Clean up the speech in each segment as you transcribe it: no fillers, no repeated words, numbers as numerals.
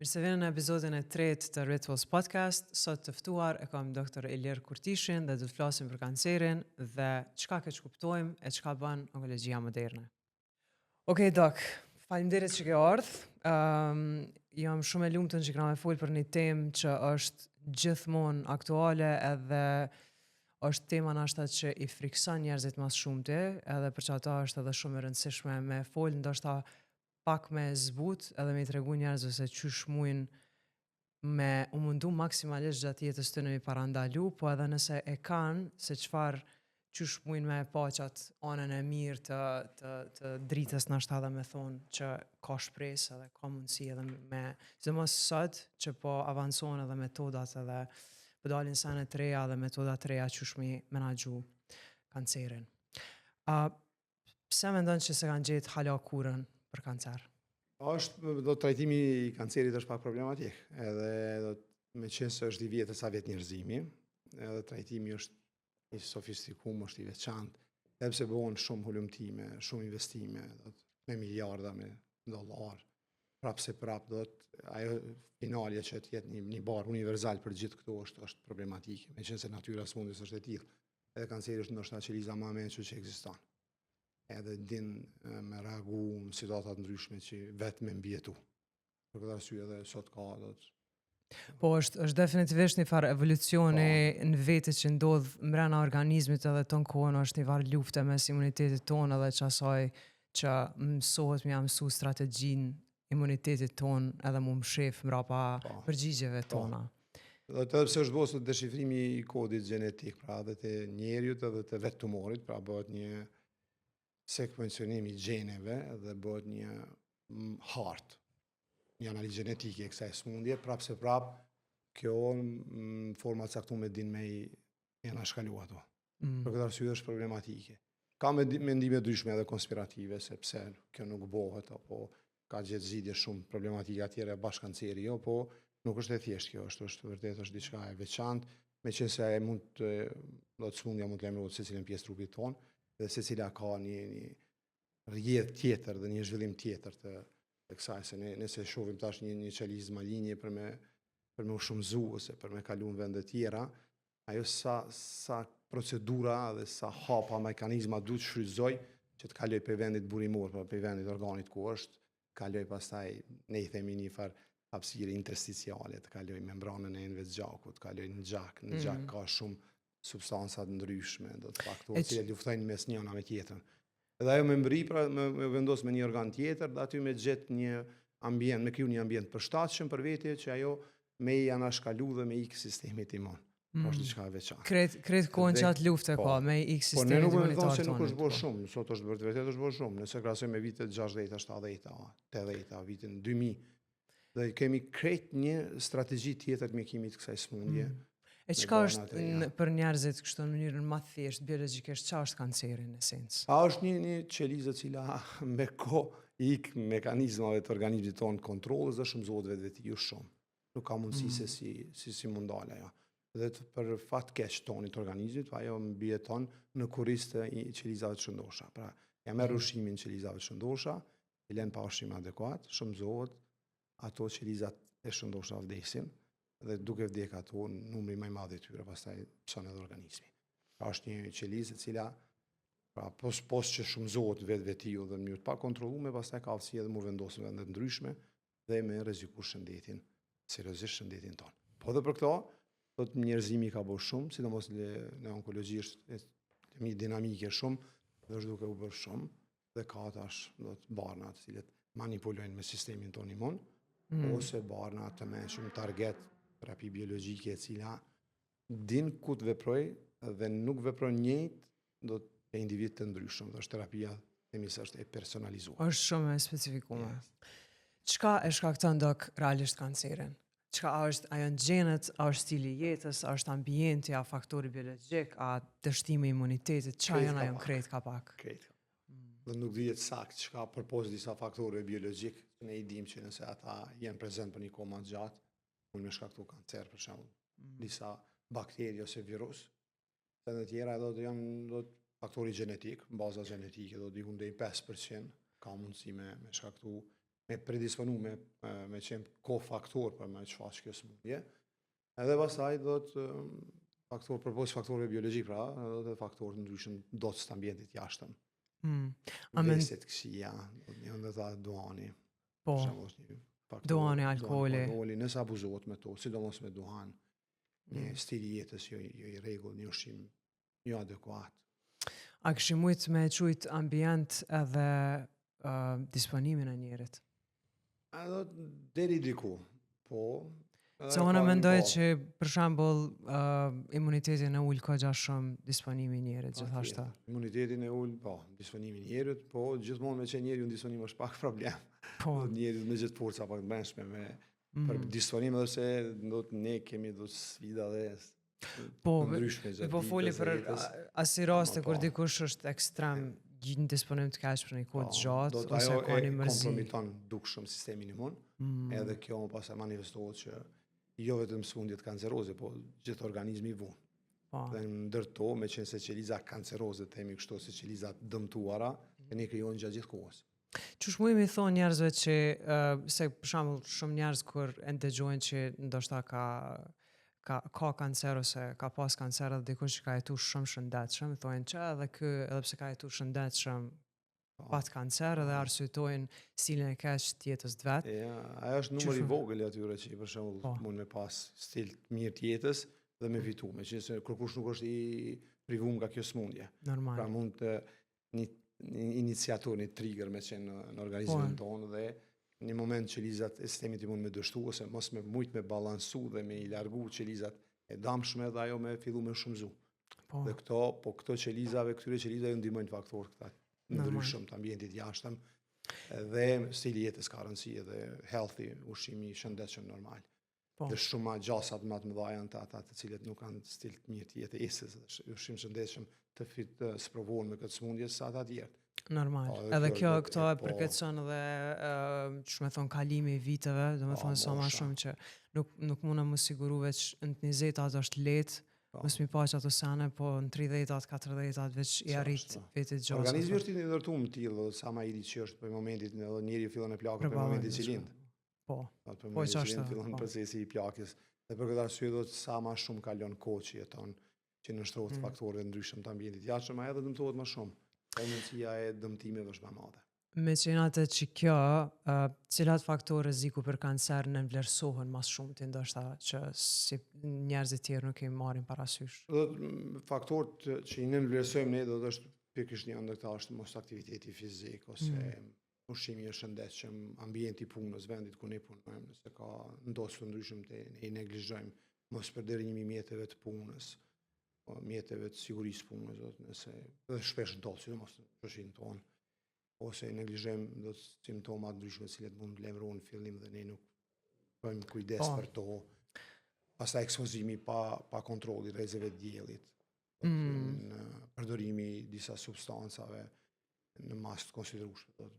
Mirë se vjen në episodin e tretë të Rituals Podcast. Sot të ftuar e kam Dr. Ilir Kurtishin dhe do të flasim për kancerin dhe çka keq kuptojmë e çka bën onkologjia moderne. Okej, Dok, faleminderit që ke ardhur. Jam shumë e lumtur që kam folur për një temë që është gjithmonë aktuale edhe është tema nashta që i frikson njerëzit mas shumëti, edhe për çfarë është edhe shumë e rëndësishme me fol, ndoshta pak me zbut edhe me i tregu njerëzve se qysh mujnë me u mundu maksimalisht gjatë jetës të në mi parandalu, po edhe nëse e kanë se qysh mujnë me pa qatë anën e mirë të dritës nashta dhe me thonë që ka shpresë edhe ka mundësi edhe me, se mos sot që po avansohen edhe metodat edhe po dalin sene të reja dhe metodat të reja qysh mi menaxhu kancerin. Pse mendon që se kanë gjetë hala kurën për kancer? Do trajtimi i kancerit është pak problematik, edhe me qenë se është i vjetër sa vjet njerëzimi, edhe trajtimi është i sofistikuar, është i veçantë, edhe pse bëhen shumë hulumtime, shumë investime, me miliarda, me dollar, ajo finalja që të jetë një barë universal për gjithë këto është problematike, me qenë se natyra smundjes është e tillë, edhe kanceri është ndoshta qeliza më e mençur që ekziston. Edhe din me reagu në situatat ndryshme që vetë me mbjetu. Për këtë arsye edhe sot ka Po është definitivisht një farë evolucioni në vetë që ndodh mbrana organizmit edhe ton kohën është një farë lufte mes imunitetit ton edhe qasaj që mësohet me mësu strategjin imunitetit ton edhe mu mshef mbrapa përgjigjeve tona. Dhe të edhe pse është bosë deshifrimi i kodit genetik, pra dhe të njeriut edhe të vetë tumorit, pra bëhet një sekvencionimin i gjeneve dhe bëhet një hartë, një analizë genetike e kësaj smundje, prapse kjo në forma caktuar din me i anashkalu ato. Për këtë arsye është problematike. Ka mendime ndryshme edhe konspirative, sepse kjo nuk bëhet, apo ka gjetë zgjidhje shumë problematike atjera bashkanceri, po nuk është e thjeshtë kjo, është vërtet është diçka e veçantë, me qenë se smundja mund të lajmërohet secilën pjesë trupit tonë, dhe secila ka një rrjedhë tjetër dhe një zhvillim tjetër të kësaj, se nëse shohim tash një qelizë malinje për me u shumëzu ose për me kalu në vende tjera, ajo sa procedura dhe sa hapa mekanizma duhet shfrytëzoj që të kaloj për vendit burimor, për vendit organit ku është, kaloj pastaj ne i themi një farë hapësire intersticiale, të kaloj membranën e enëve të gjakut, të kaloj në gjak ka shumë substansat ndryshme, do të faktorë që luftojnë mes njëna me tjetrën. Edhe ajo me mbri, pra me vendos me një organ tjetër, dhe aty me gjetë një ambient, me kriju një ambient përshtatshëm për vete, që ajo me i anashkalu dhe me ikë sistemit imun. Është diçka e veçantë. Kretë kohën që atë lufte ka, me ikë sistemit imunitar tonë. Po ne nuk është bërë shumë, sot është bërë të vërtet është bërë shumë, nëse krahasojmë me vitet 60, 70, 80, vitin 2000, dhe kemi kretë një strategji tjetër të mjekimit kësaj smundje. E çka është për njerëzit kështu në mënyrën më të thjeshtë biologjikisht, çfarë është kanceri në esencë? Është një qelizë e cila me kohë ik mekanizmave të organizmit tonë kontrollës dhe shumëzohet vetveti shumë. Nuk ka mundësi se si mund dalë ajo. Dhe për fat keq tonit të organizmit, ajo mbijeton në kurriz të qelizave të shëndosha. Pra, ja merr ushimin qelizave të shëndosha, i lën pa ushqim adekuat, shumëzohet, ato qelizat e shëndosha vdesin, dhe duke vdek ato numri më i madh i tyre pastaj pson edhe organizmi. Pra është një qelizë e cila pra pos që shumëzohet vetvetiu dhe në mënyrë të pakontrolluar, pastaj ka aftësi edhe mu vendosë në vende të ndryshme dhe me rreziku shëndetin, seriozisht shëndetin tonë. Po edhe për këto, njerëzimi ka bërë shumë, sidomos në onkologji është dinamike shumë, dhe është duke u bërë shumë, dhe ka tash barna të cilët manipulojnë me sistemin tonë imun, ose barna të menshëm target terapi biologjike e cila din ku të veproj dhe nuk veproj njëjtë e individ të ndryshëm, dhe është terapia është e personalizuar. Është shumë e specifikuar. Çka e shkakton dok realisht kancerin? Çka është ajo gjenet, a është stili jetës, a është ambienti, a faktori biologjik, a dështimi i imunitetit, çka janë ajo krejt ka pak? Krejt. Dhe nuk dihet sakt çka përpos disa faktorëve biologjik, ne i dim që nëse ata janë prezent për një kohë më gjatë, mund me shkaktu kancer, për shembull, disa bakteri ose virus, dhe të tjera janë faktori gjenetik, baza gjenetike, do diku ndaj 5% ka mundësi me shkaktu me predisponu me qenë kofaktor për me shfaq kjo smundje. Edhe pastaj do të përpos faktorëve biologjik, pra, edhe faktorë të ndryshëm dotës të ambientit jashtëm. Veset kësia, një ndërta duani. Po, duani, alkoholi. Nëse abuzohet me to, sidomos me duhan, një stili jetës jo i rregull, një ushqim jo adekuat. A kështu mujt me çujt ambient edhe disponimin e njerit? Edhe deri diku, po. Se unë mendoj që për shembull imunitetin e ul ka shumë disponimi i njerit gjithashtu. Imunitetin e ul, po, disponimi i njerit, po gjithmonë me që njeriu në disponim është pak problem. Po, njeriu me gjithë forca pak të brendshme për disponim edhe se ne kemi do sfida dhe ndryshme gjatë. Po foli për asnjë raste kur dikush është ekstrem në disponim të kaq për një kohë të gjatë ose ka një mërzi. Kompromiton dukshëm sistemin imun, edhe kjo më pas manifestohet që jo vetëm smundjet kanceroze, po gjithë organizmi i vunë. Dhe ndërto, me qenë se qeliza kanceroze, themi kështu, se qeliza dëmtuara, e ne krijojnë gjatë gjithë kohës. Çush mund mi thonë njerëzve që se për shembull shumë njerëz kur e ndëgjojnë që ndoshta ka kancer ose ka pas kancer dhe dikush që ka jetuar shumë shëndetshëm, thonë që edhe ky edhe pse ka jetuar shëndetshëm pat kancer dhe arsyetojnë stilin e keq të jetës të vet. Ajo është numër i vogël i atyre që për shembull mund me pas stil të mirë të jetës dhe me fitu, meqenëse kërkush nuk është i privuar nga kjo smundje. Normal. Pra mund të një iniciator, një trigger me qenë në organizmin tonë dhe një moment qelizat e sistemit i mund me dështu ose mos me mujt me balansu dhe me i largu qelizat e damshme dhe ajo me fillu me shumëzu. Dhe këto qelizave, këtyre qelizave ndihmojnë faktorë këta ndryshëm të ambientit jashtëm dhe stili jetës ka rëndësi dhe healthy, ushqimi shëndetshëm normal. Dhe shumë gjasat më të mëdha janë ata të cilët nuk kanë stil të mirë të jetës, ushqim shëndetshëm të sprovohen me këtë smundje sa ata të tjerë. Normal. Edhe këto e përkatëson edhe ç'më thon kalimi i viteve, domethënë sa më shumë që nuk mundem më siguru veç në 20-at është lehtë. Mos mi paq ato sane, po në 30-at, 40-at veç i arrit vetë gjasa. Organizmi është i ndërtuar të tillë, sa më i di që është për momentit, edhe njeriu fillon e plakut për momentin që lind. Po. Për momentin që fillon procesi i plakjes. Dhe për këtë arsye do të sa më shumë kalon kohë që jeton, që nështrohet faktorëve ndryshëm të ambientit jashtëm, edhe dëmtohet më shumë. Tendencia e dëmtimeve është më e madhe. Me qenatë që kjo, cilat faktorë rreziku për kancer në vlerësohen mas shumë të ndoshta që si njerëzit tjerë nuk i marrin parasysh? Faktorët që i nënvlerësojmë ne do të është pikërisht një ndër këta është mos aktiviteti fizik ose ushqimi i shëndetshëm, ambienti i punës, vendit ku ne punojmë, nëse ka ndosë të ndryshëm të ne i neglizhojmë, mos përdorimi i mjeteve të punës, mjeteve të sigurisë punës, nëse edhe shpesh ndosë, sidomos në shoqërinë tonë, ose neglizhojmë do të simptoma të ndryshme të cilat mund të lajmërojnë në fillim dhe ne nuk bëjmë kujdes për to. Pastaj ekspozimi pa kontrolli rrezeve të diellit. Në përdorimi disa substancave në masë të konsiderueshme,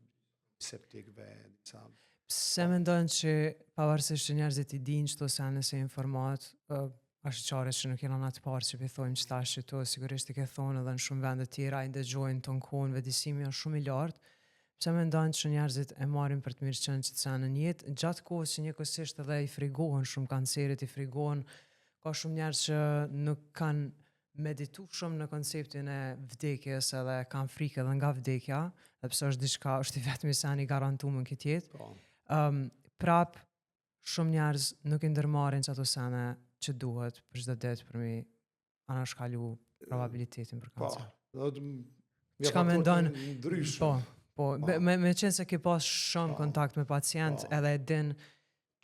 septikëve, disa. Pse mendon që pavarësisht që njerëzit i dinë çto se janë se informat, është qarë që nuk jena në atë parë që pëthojmë që tash që to sigurisht i ke thonë edhe në shumë vendet tjera i ndëgjojnë të kohën, vedisimi janë shumë i lartë, pse mendon që njerëzit e marrin për të mirë qenë që të sa në jetë, gjatë kohës që njëkohësisht edhe i frigohen shumë kancerit, i frigohen, ka shumë njerëz që nuk kanë meditu shumë në konceptin e vdekjes edhe kanë frikë edhe nga vdekja, dhe pse është diçka, është i vetmi sa i garantuar në këtë jetë. Prap shumë njerëz nuk i ndërmarrin ato sene që duhet për çdo ditë për mi anashkalu probabilitetin për kancer. Çka mendon? Po, me qenë se ke pas shumë kontakt me pacient edhe e din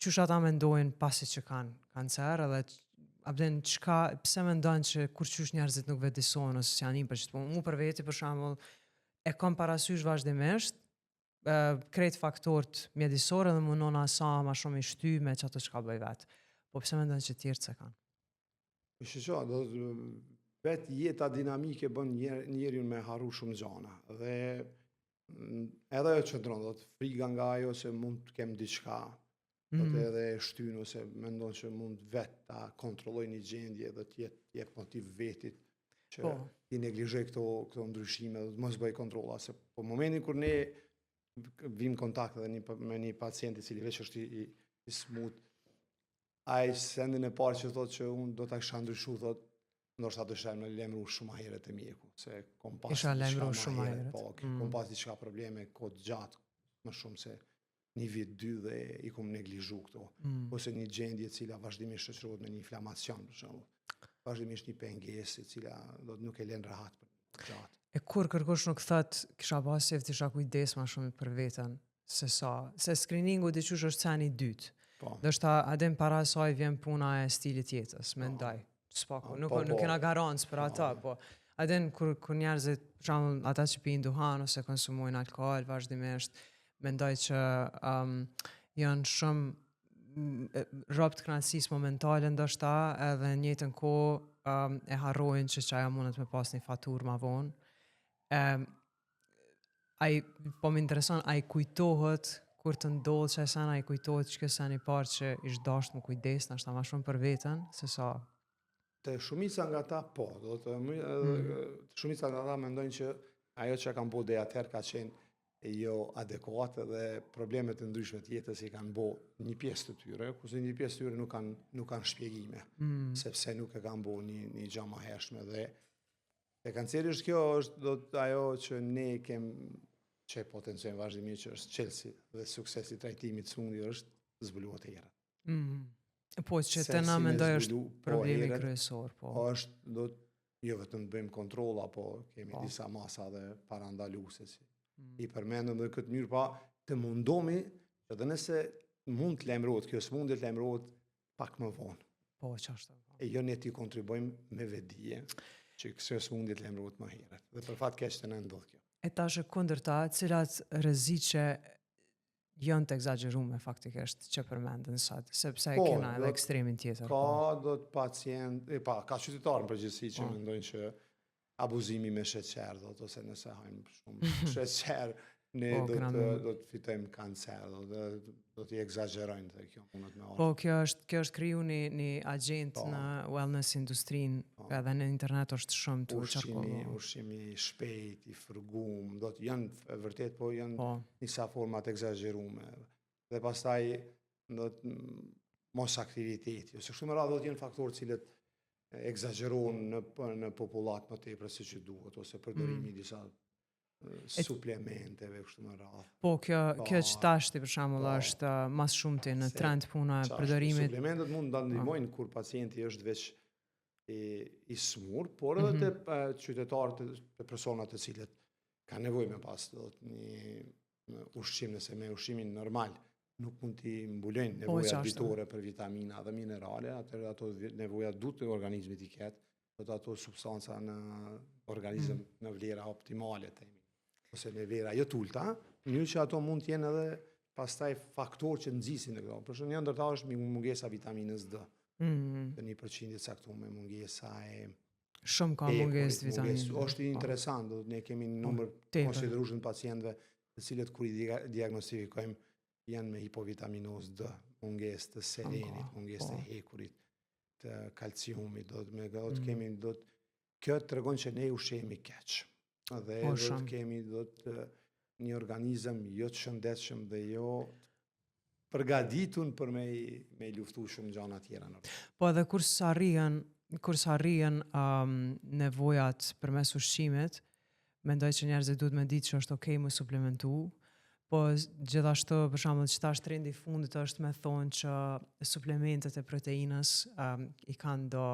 çush ata mendojnë pasi që kanë kancer edhe abden pse mendon që kur qysh njerëzit nuk vedisohen ose janë për çdo punë. Mu për veti për shembull e kam parasysh vazhdimisht krejt faktorët mjedisore dhe mundona sa ma shumë i shty me çato çka bëj vet. Po pse mendon që tjerë se kanë? Vetë jeta dinamike bën njeriun me harru shumë gjana dhe edhe ajo qëndron, do të friga nga ajo se mund të kem diçka, do të edhe shtyn ose mendon që mund vetë ta kontrolloj një gjendje dhe të jep motiv vetit që i neglizhoj këto ndryshime dhe të mos bëj kontrolla, se po momentin kur ne vim kontakt edhe me një pacient I cili veç është I smut, ai sendin e parë që thotë që unë do ta kisha ndryshuar, thotë, ndoshta do isha më lajmëru shumë më herët e mjeku, se kom pas Isha lajmëruar shumë më herët. po, kom pas diçka probleme kohë gjatë, më shumë se një vit, 2 dhe I kom neglizhu këto. Ose një gjendje e cila vazhdimisht shoqërohet me një inflamacion, për shembull. Vazhdimisht një pengesë e cila do të nuk e lën rahat për gjatë. E kur kërkosh nuk thot kisha pas se isha kujdes më shumë për veten se sa. Se screeningu diçush është seni I dytë. Po. Ndoshta adem para saj vjen puna e stilit jetës, mendoj. S'pako, nuk kena garancë për ata, po. Adem kur njerëzit, për shembull, ata që pijnë duhan ose konsumojnë alkool vazhdimisht, mendoj që janë shumë rob të kënaqësisë momentale ndoshta edhe në njëjtën kohë e harrojnë që ajo mundet me pas një faturë më vonë. Po më intereson, ai kujtohet kur të ndodh që ai kujtohet që kësa një parë që ish dasht më kujdes, nashta ma shumë për veten, se sa. Të shumica nga ta, po, shumica nga ta mendojnë që ajo që kanë bo dhe atëherë ka qenë jo adekuate dhe problemet e ndryshme të jetës I kanë bo një pjesë të tyre, kurse një pjesë të tyre nuk kanë shpjegime, sepse nuk e kanë bo një gjë më hershme dhe kancerisht kjo është ajo që ne që potenciojmë vazhdimisht që është çelësi dhe suksesi trajtimit smundje është zbuluar të herët. Po që të na mendoj është problemi kryesor, po. Po është jo vetëm të bëjmë kontrolla, po kemi disa masa dhe parandaluese si I përmendëm dhe këtë mënyrë pa të mundomi që dhe nëse mund të lajmërohet, kjo smundje të lajmërohet pak më vonë. Po, ç'është. E jo ne ti kontribuojmë me vetdije që kjo smundje të lajmërohet më herët. Dhe për fat keq të na ndodh kjo. E tash kundërta, cilat rreziqe janë të egzagerume faktikisht që përmendën sot, sepse kena edhe ekstremin tjetër. Ka do të pacient, ka qytetarë në përgjithësi që mendojnë që abuzimi me sheqer, ose nëse hajmë shumë sheqer, ne do të fitojmë kancer, do të egzagerojnë dhe kjo mundet me orë. Po, kjo është kriju një agent në wellness industrin, edhe në internet është shumë të qarkollu. Ushqimi shpejt, I fërgum, do të janë vërtet, po janë njësa format egzagerume. Dhe pastaj do të mos aktiviteti, ose kështu me radhë do të jenë faktorë cilët egzageron në popullat më tepër se që duhet, ose përdorimi disa suplementeve, kështu më radhë. Po, kjo që tashti për shembull është mas shumti në trend puna e përdorimit. Suplementet mund të ndihmojnë kur pacienti është veç I smur, por edhe të qytetarët të personat të cilët kanë nevojë me pas një ushqim, nëse me ushqimin normal nuk mund t'i mbulojnë nevojat vitore për vitamina dhe minerale, atëherë ato nevojat duhet të organizmit I ketë, do të ato substanca në organizëm në vlera optimale të ose me vlera jo t'ulta, mënyrë që ato mund t'jenë edhe pastaj faktor që nxisin këto. Për shembull, një ndërta është mungesa vitaminës D. Të një përqindje caktuar me mungesa e shumë ka mungesë vitaminës. Është interesant, do ne kemi një numër konsiderueshëm të pacientëve të cilët kur I diagnostifikojmë janë me hipovitaminozë D, mungesë të selenit, mungesë të hekurit, të kalciumit, kjo tregon që ne ushqemi keq. Dhe do të kemi një organizëm jo të shëndetshëm dhe jo përgatitur për me luftu shumë gjëra tjera. Po edhe kur s'arrihen nevojat përmes ushqimit, mendoj që njerëzit duhet me ditë që është okay me suplementu. Po gjithashtu për shembull që tash trendi I fundit është me thonë që suplementet e proteinës I kanë do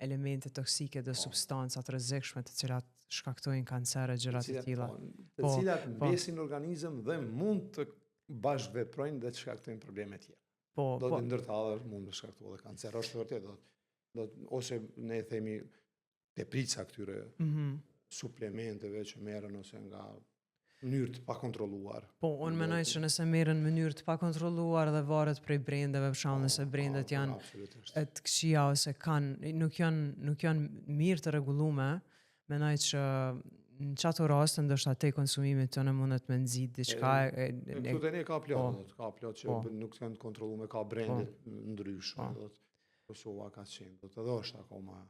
elemente toksike dhe substanca të rrezikshme të cilat shkaktojnë kancere gjëra të tilla. Të cilat mbesin organizëm dhe mund të bashkëveprojnë dhe të shkaktojnë probleme tjera. Do të ndërtallë mund të shkaktojë edhe kancer, është vërtet. Ose ne themi teprica këtyre suplementeve që merren ose nga mënyrë të pakontrolluar. Po, unë menoj që nëse merren në mënyrë të pakontrolluar dhe varet prej brendeve, për shembull nëse brendet janë të këqija ose nuk janë mirë të rregulluara, menoj që në çato raste ndoshta te konsumimit tonë mundet me nxit diçka. Këtu ne ka plot që nuk janë të kontrolluara, ka brende ndryshme, Kosova ka qenë, do të është akoma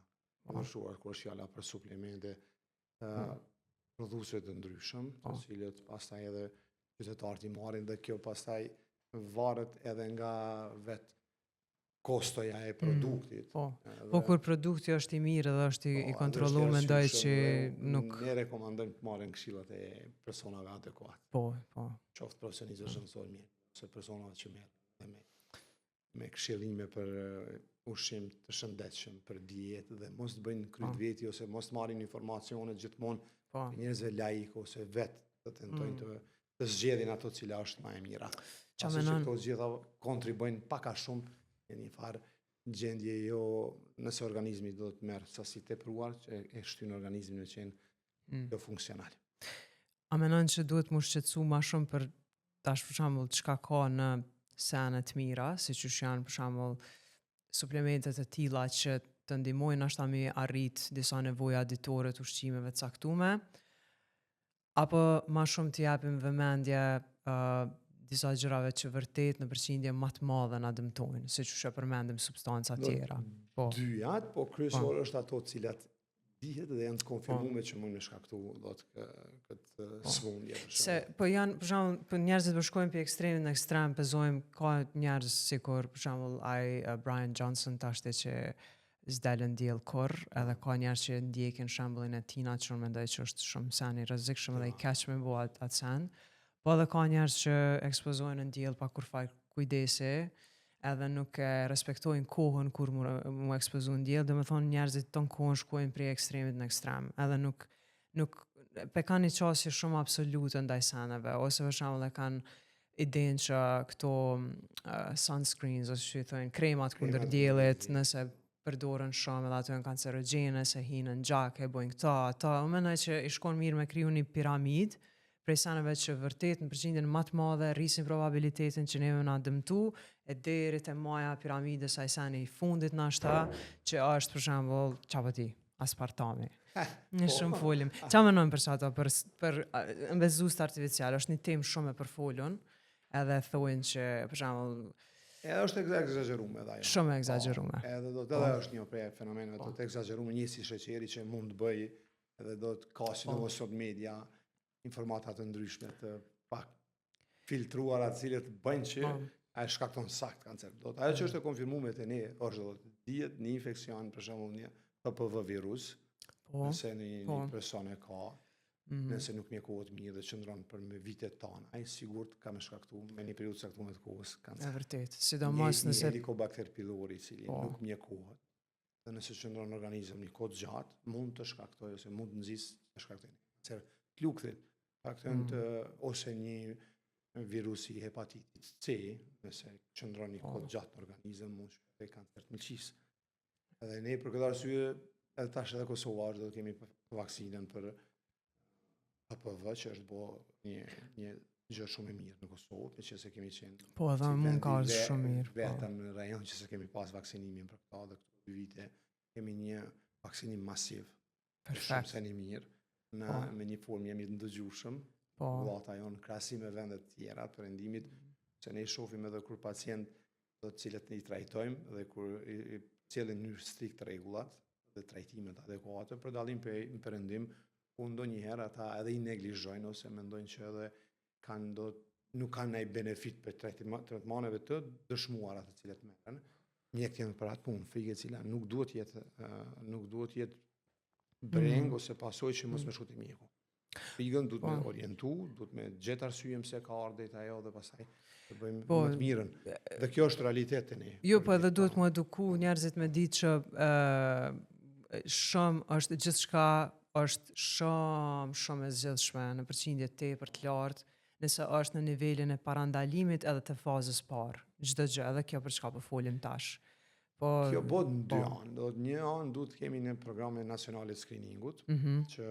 ndryshuar kur është fjala për suplemente. prodhuesve të ndryshëm, Po. të cilët pastaj edhe qytetarët i marrin dhe kjo pastaj varet edhe nga vetë kostoja e produktit. Po. Edhe- Po kur produkti është i mirë dhe është i Po, kontrolluar, edhe është mendoj arsyeshëm që dhe nuk Ne rekomandojmë të marrin këshillat e personave adekuat. po. Qoftë profesionistë shëndetësor mirë, ose personave që merren me këshillime për ushqim të shëndetshëm, për dietë dhe mos të bëjnë kryt ose mos të marrin informacione gjithmonë Po. njerëzve laik ose vetë të tentojnë të zgjedhin ato cila është më e mira. Qa Pasi që menon? këto gjitha kontribojnë pak a shumë në një farë gjendje jo nëse organizmi do të merr sasi tepruar që e shtyn organizmin me qenë jo funksional. A menon që duhet mu shqetësu ma shumë për tash për shembull çka ka në sene të mira, siç janë për shembull suplementet e tilla që të ndihmojnë ashta me arrit disa nevoja ditore të ushqimeve të caktuara, apo ma shumë të japim vëmendje disa gjërave që vërtet në përqindje më të madhe na dëmtojnë, siç e përmendim substanca tjera. Po. Dyjat, po kryesor është ato të cilat dihet dhe janë të konfirmuar që mund të shkaktu këtë smundje. Se po janë për shembull, po njerëzit po shkojnë për ekstremin në ekstrem, pezojmë ka njerëz sikur për shembull Brian Johnson tashte që s'dalën diell kurr, edhe ka njerëz që ndjekin shembullin e Tina që unë mendoj që është shumë sen i rrezikshëm dhe i keq me bo atë sen. Po edhe ka njerëz që ekspozohen në diell pa kur faj kujdesi, edhe nuk e respektojnë kohën kur mu ekspozu në diell, domethënë njerëzit ton kohën shkojnë prej ekstremit në ekstrem, edhe nuk pe kanë një qasje shumë absolute ndaj seneve, ose për shembull e kanë idenë që këto sunscreens, ose që i thojnë kremat kundër diellit, nëse përdoren shumë edhe ato janë kancerogjene, se hinë në gjak, e bojnë këta, unë mendoj që i shkon mirë me kriju një piramid prej seneve që vërtet në përqindjen më të madhe rrisin probabilitetin që neve na dëmtu, e deri te maja piramidës ai seni i fundit nashta, që është për shembull çapo ti, aspartami. Në shumë folim. Qa menojmë për ato, për mbezust artificial, është një temë shumë e përfolun, edhe thojnë që, për shembull, edhe është egzagerume edhe ajo. Shumë egzagerume. Edhe edhe është një prej fenomeneve të egzagerume, një si sheqeri që mund të bëj, edhe do të kasi në social media informata të ndryshme të pak filtruara të cilët bëjnë që ai shkakton sakt kancer. Ajo që është e konfirmuar te ne është do të dihet një infeksion për shembull një HPV virus, nëse një person e ka, nëse nuk mjekohet mirë dhe qëndron për me vitet tona, ai sigurt ka më shkaktu me një periudhë caktuar të kohës kancer. E vërtet, sidomos nëse Helicobacter pylori i cili nuk mjekohet, dhe nëse qëndron në organizëm një kohë gjatë, mund të shkaktojë ose mund të nxjisë të shkaktojë kancer të lukthit, ose një virus i hepatitit C, nëse qëndron një kohë gjatë në organizëm, mund të shkaktojë kancer të mëlçisë. Edhe ne për këtë arsye, edhe tash edhe Kosova do të kemi vaksinën për HPV, që është bo një gjë shumë e mirë në Kosovë, për që se kemi qenë... Po, edhe mund ka është shumë mirë. Vetëm në rajon që se kemi pas vaksinimin për këta dhe këto 2 vite, kemi një vaksinim masiv. Shumë se një mirë, me një formë jemi të ndëgjushëm, vllata jonë krahasim me vendet tjera të perëndimit, se ne shohim edhe kur pacient do të cilët ne i trajtojmë dhe kur i cilën në strikt rregullat dhe trajtimet adekuate për dallim në perëndim, ku ndonjëherë ata edhe i neglizhojnë ose mendojnë që edhe nuk kanë ndaj benefit për trajtimaneve të dëshmuara të cilët merren. Mjekët janë për atë punë, frikë e cila nuk duhet jetë breng ose pasojë që mos më shkoti mjeku. Frikën duhet me orientu, duhet me gjetë arsye pse ka ardhur ajo dhe pastaj të bëjmë më të mirën. Dhe kjo është realiteti ne. Jo, po edhe duhet mu eduku njerëzit me ditë që shumë është gjithçka është shumë e zgjidhshme në përqindje tepër të lartë, nëse është në nivelin e parandalimit edhe të fazës parë. Çdo gjë, edhe kjo për çka po folim tash. Kjo bëhet në 2 anë. Do të një anë duhet kemi në programin nacionale të screeningut, që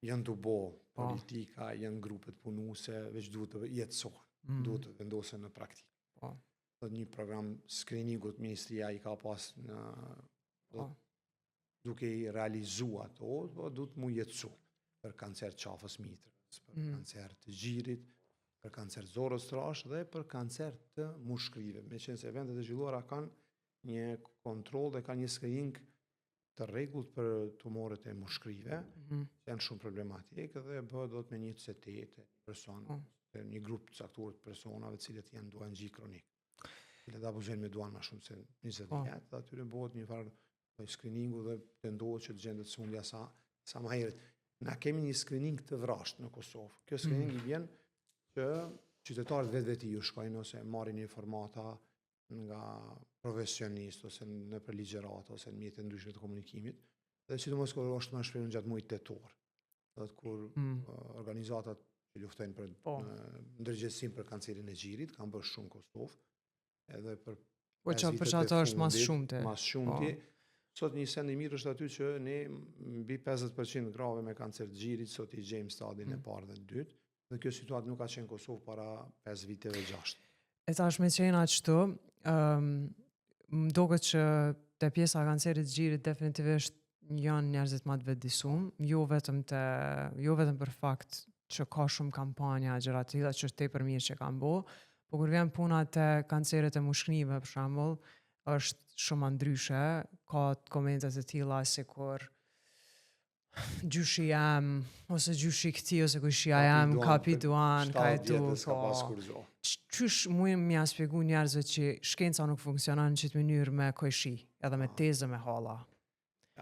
janë të bo politika, janë grupet punuese, veç duhet të jetësohen, duhet të vendosen në praktikë. Do një program screeningut ministria i ka pas duke i realizuar ato, duhet mu jetësu për kancer të qafës mitrës, për kancer të gjirit, për kancer zorës trash dhe për kancer të mushkrive. Me qenë se vendet e zhvilluara kanë një kontroll dhe kanë një screening të rregullt për tumoret e mushkrive, janë shumë problematikë dhe bëhet do të me një cetet e person, një grup të caktuar të personave cilët janë duanxhi kronik. Cilët abuzojnë me duan më shumë se 20 vjet, dhe atyre bëhet një farë screeningu dhe tendohet që të gjendet sëmundja sa më herët. Na kemi një screening të vrasht në Kosovë. Kjo screening i vjen që qytetarët vetveti ju shkojnë ose marrin informata nga profesionistë ose në për ligjërat ose në mjete ndryshme të komunikimit, dhe sidomos kur është më shprehur gjatë muajit tetor. Do të kur organizatat që luftojnë për ndërgjegjësim për kancerin e gjirit kanë bërë shumë Kosovë, edhe për për çfarë është mas shumti. Sot një send i mirë është aty që ne mbi 50% grave me kancer të gjirit sot i gjejmë stadin e parë dhe të dytë, dhe kjo situatë nuk ka qenë Kosovë para 5 viteve 6. E tash me qenë ashtu, më duket që te pjesa e kancerit të gjirit definitivisht janë njerëzit më të vetëdijshëm, jo vetëm për fakt që ka shumë kampanja gjëra të tilla që është tepër mirë që kanë bërë, por kur vjen puna te kanceret e mushkënive për shembull, është shumë ndryshe, ka komente të tilla sikur gjyshi jam, ose gjyshi këti, ose kushia jam, kapi duan, ka e tu, qysh mujmë mja spjegu njerëzve që shkenca nuk funksionon në qitë mënyrë me kojshi, edhe me tezë me hala.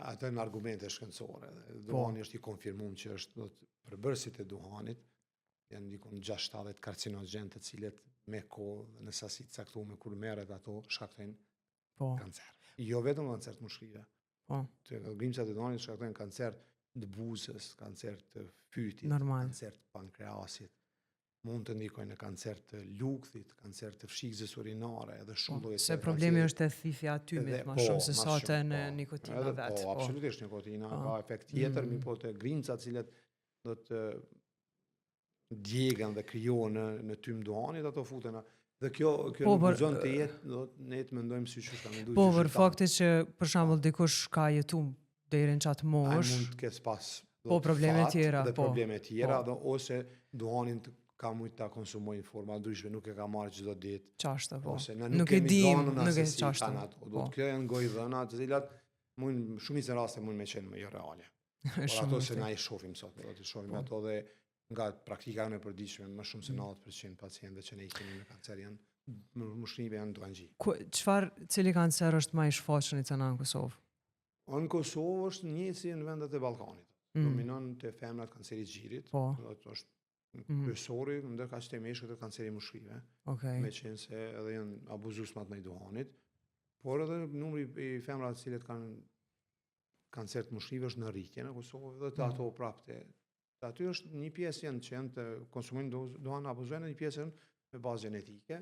Ato janë argumente shkencore. Duhani është i konfirmuar që është përbërësit e duhanit, janë dikon 6-7 karcinogen të cilët me kohë në sasi të caktuar kur merret ato shkaktojnë kancer. Jo vetëm kancer të mushkrive. Grimcat e duhanit shkaktojnë kancer të buzës, kancer të fytit, kancer të pankreasit, mund të ndikojnë në kancer të lukthit, kancer të fshikëzës urinare, edhe shumë lloje. Se problemi është e thithja e tymit më shumë se sa te në nikotina vet. Po, absolutisht nikotina ka efekt tjetër, mi po të grimcat cilët do të djegën dhe krijohen në tym duhanit, ato futen. Dhe kjo nuk guxon të jetë, ne të mendojmë si që ka menduar. Po, për faktin që për shembull dikush ka jetuar deri në çat mosh, ai mund të ketë pas probleme tjera, probleme tjera, ose duhanin ka mujt ta konsumojë në forma ndryshme, nuk e ka marrë çdo ditë. Çashta po. Ose nuk e dim, nuk e çashta. Do të kjo janë gojë dhëna, të cilat mund shumicën e raste mund me qenë më jo reale. Por ato se na i shohim sot, do të shohim ato dhe nga praktika e përditshme më shumë se 90% pacientëve që ne i kemi me kancer janë mushkënive janë duanxhi. Cili kancer është më i shfaqur në Kosovë? Në Kosovë është njëjtë si në vendet e Ballkanit. Dominon te femrat kanceri i gjirit, do të është kryesori, ndërkaq te meshkujt kanceri i mushkëve. Meqense se edhe janë abuzues më të duhanit, por edhe numri i femrave të cilët kanë kancer të mushkëve është në rritje në Kosovë dhe të ato prapte. Aty është një pjesë që janë të konsumojnë duhan abuzojnë, një pjesë me bazë gjenetike.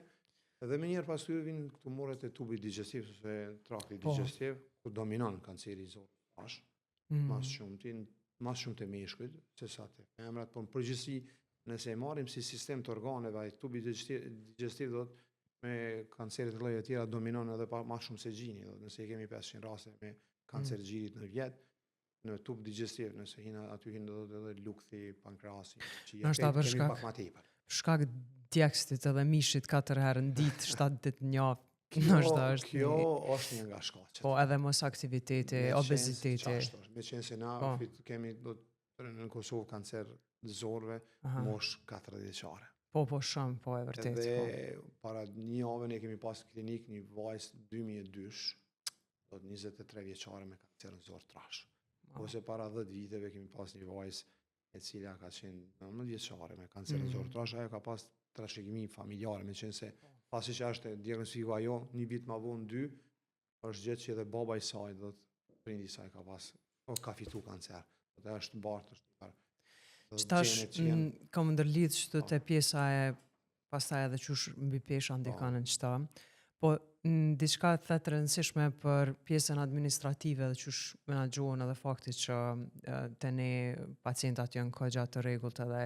Dhe më njëherë pas tyre vinë tumoret e tubit digestiv ose traktit digestiv, ku dominon kanceri i zorit mas shumë të meshkujt, se sa të femrat, por në përgjithësi nëse e marrim si sistem të organeve, ai tubi digestiv do të me kanceret të llojeve të tjera dominon edhe më shumë se gjini, nëse kemi 500 raste me kancer gjirit në vjet, në tub digestiv, nëse aty hinë edhe lukthi, pankreasi, që kemi pak më tepër. Shkak djegstit edhe mishit 4 herë në ditë, 7 ditë në javë. Kjo është një nga shkaqet. Po, edhe mos aktiviteti, obeziteti. Meqense se na kemi në Kosovë kancer të zorëve mosh 40 vjeçare. Po, shumë, po e vërtet. Dhe para një javë ne kemi pas klinik një vajzë 2002, 23 vjeçare me kancer të zorë trash. Ose para 10 viteve kemi pas një vajzë e cila ka qenë 19 vjeçare me kancer të zorë trash, ajo ka pas trashëgimi familjare, meqense pasi që është diagnostikuar ajo, një vit më vonë 2, është gjetë që edhe baba i saj, do të prindi i saj ka fitu kancer. Dhe është mbartë, është parë. Qëtash kam ndërlidh që të pjesa e pastaj edhe qysh mbi pesha ndikon në qëta, po në diçka të rëndësishme për pjesën administrative dhe qysh menaxhohen edhe fakti që të ne pacientat janë kogja të rregullt edhe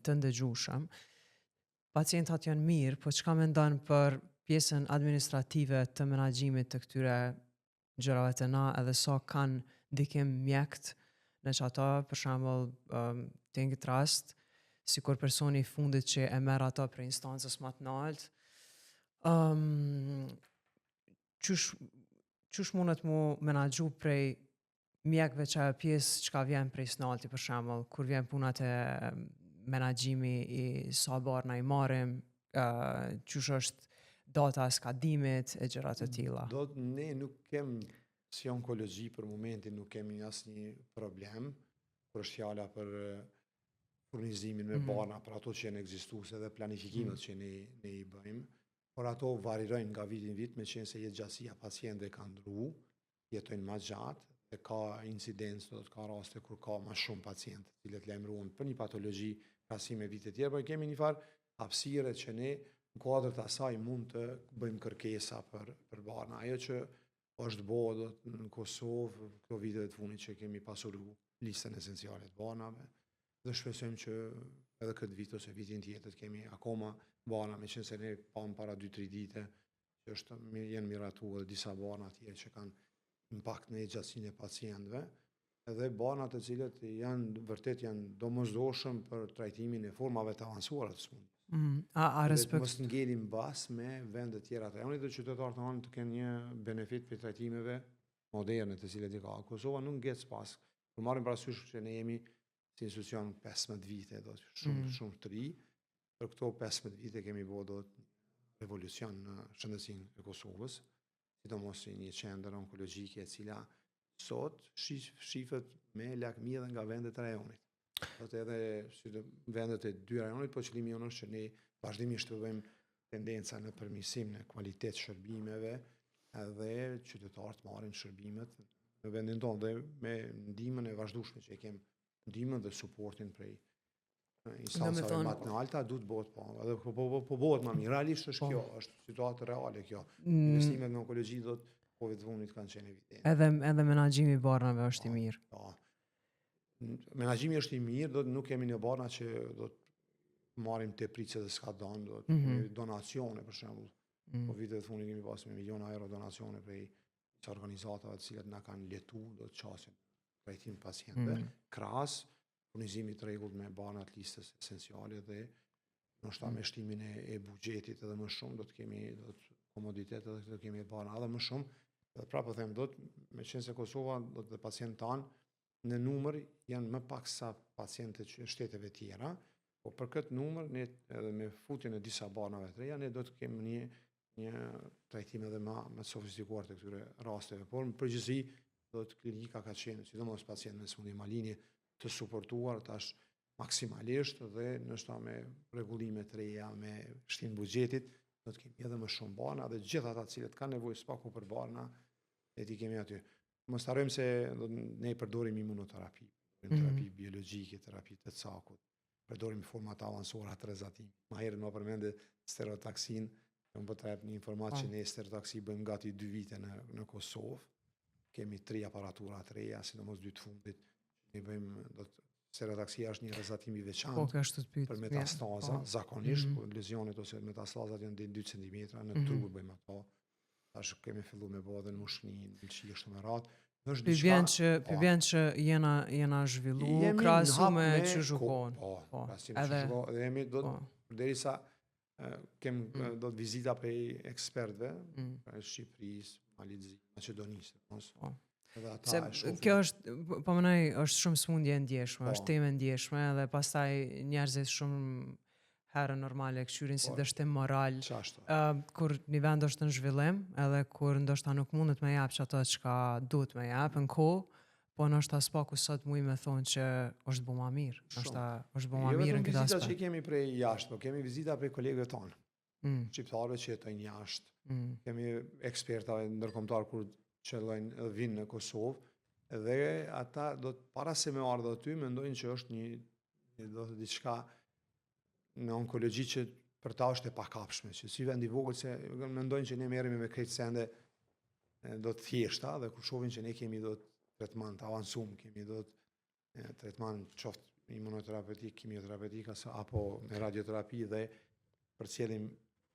të ndëgjueshëm. Pacientat janë mirë, po çka mendon për pjesën administrative të menaxhimit të këtyre gjërave të na edhe sa kanë ndikim mjekt në që ata, për shembull, të një rast, sikur personi i fundit që e merr ata për instancës më të lartë, qysh mundet mu menaxhu prej mjekve që ajo pjesë që ka vjen prej snalti për shembull, kur vjen punat e menaxhimi i sa barna i marrim, qysh është data e skadimit e gjëra të tilla. Ne nuk kem si onkologji për momentin nuk kemi asnjë problem kur është fjala për furnizimin me barna për ato që janë ekzistuese dhe planifikimet që ne i bëjmë, por ato varirojnë nga vit në vit me qenë se jetëgjatësia pacientëve ka ndru, jetojnë më gjatë dhe ka incidencë, do të ka raste kur ka më shumë pacientë të cilët lajmërohen për një patologji krahasim me vite tjera, por kemi një farë hapësire që ne në kuadër të asaj mund të bëjmë kërkesa për barna. Ajo që është bërë në Kosovë, këto viteve të fundit që kemi pasur listën esenciale të barnave, dhe shpresojmë që edhe këtë vit ose vitin tjetër kemi akoma barna, me qenë se ne pam para 2-3 dite, që janë miratuar dhe disa barna tjerë që kanë impakt në gjatësinë e pacientëve, edhe barna të cilët vërtet janë domosdoshëm për trajtimin e formave të avancuara të smundjes. Mos ngelim bas me vende tjera të rajonit dhe qytetarët tonë të kenë një benefit për trajtimeve moderne të cilet i ka. Kosova nuk ngec pas. Për marrim parasysh që ne jemi si institucion 15 vite, do shumë të ri. Për këto 15 vite kemi bërë revolucion në shëndetësinë e Kosovës, sidomos një qendër onkologjike e cila sot shifet me lakmi edhe nga vendet e rajonit. Edhe si vendet e 2 rajonit, po qëllimi jonë është që ne vazhdimisht të bëjmë tendenca në përmirësim në kvalitet shërbimeve edhe qytetarët marrin shërbimet në vendin tonë dhe me ndihmën e vazhdueshme që kemi, ndihmën dhe suportin prej instancave më të alta, duhet bëhet po. Edhe po bëhet më mirë. Realisht është kjo, është situatë reale kjo. Investimet në onkologji do të Covid-19 kanë qenë evidente. Edhe menaxhimi i barnave është i mirë. Po. Menaxhimi është i mirë, nuk kemi në barna që do të marrim te pritse dhe s'ka donë, do të kemi donacione për shembull. Po vitet e fundit kemi pasur me miliona euro donacione prej organizatave të cilat na kanë letu, do të qasin trajtim pacientëve, krahas furnizimit të rregullt me barna të listës esenciale dhe ndoshta me shtimin e buxhetit edhe më shumë do të kemi komoditet edhe do të kemi barna edhe më shumë. Dhe prapë them me qenë se Kosova do të pacientë tanë në numër janë më pak sa pacientët që shteteve tjera, po për këtë numër, ne edhe me futjen e disa barnave të reja, ne do të kemi një trajtim edhe më sofistikuar të këtyre rasteve. Por në përgjithësi, do të klinika ka qenë, sidomos pacientë me smundje maligni, të suportuar tash maksimalisht dhe nështë me rregullime të reja, me shtim buxhetit, do të kemi edhe më shumë barna dhe gjithë ata cilët kanë nevojë spaku për barna, e ti kemi aty. Mos harrojmë se ne përdorim imunoterapi, terapi biologjike, terapi të cakut, përdorim forma të avancuara të rrezatimi. Ma herët më përmendë stereotaksin, unë po të jap një informatë që ne stereotaksi bëjmë gati 2 vite në Kosovë. Kemi 3 aparatura të reja, sidomos 2 të fundit. Ne bëjmë stereotaksia është një rrezatim i veçantë për metastaza, zakonisht, po lezionet ose metastazat janë deri 2 cm në tru bëjmë ato. Tash kemi filluar me bëu edhe në mushkëni, në qishtë me radhë. Vjen që jena zhvillu krahasu me që zhukon. Po, edhe jemi do derisa kem do të vizita prej ekspertëve, pra Shqipërisë, Malizit, Maqedonisë, Se kjo është, po mënoj, është shumë smundje e ndjeshme, është temë e ndjeshme dhe pastaj njerëzit shumë herë normale këshyrin si dështim moral, kur një vend është në zhvillim, edhe kur ndoshta nuk mundet me jap që ato çka duhet me jap në kohë, po ndoshta s'paku sot muj me thonë që është bu ma mirë, ndoshta është bu ma mirë në këtë aspekt. Vizita që kemi prej jashtë, po kemi vizita prej kolegëve tonë, shqiptarëve që jetojnë jashtë, kemi ekspertave ndërkombëtar kur qëllojnë vinë në Kosovë, dhe ata para se me ardhë aty, mendojnë që është një diçka në onkologji që për ta është e pakapshme, që si vendi vogël se mendojnë që ne merremi me krejt sende do të thjeshta dhe kur shohin që ne kemi do të tretman të avancuar, kemi do të tretman qoftë imunoterapeutik, kimioterapeutik apo me radioterapi dhe përcjellim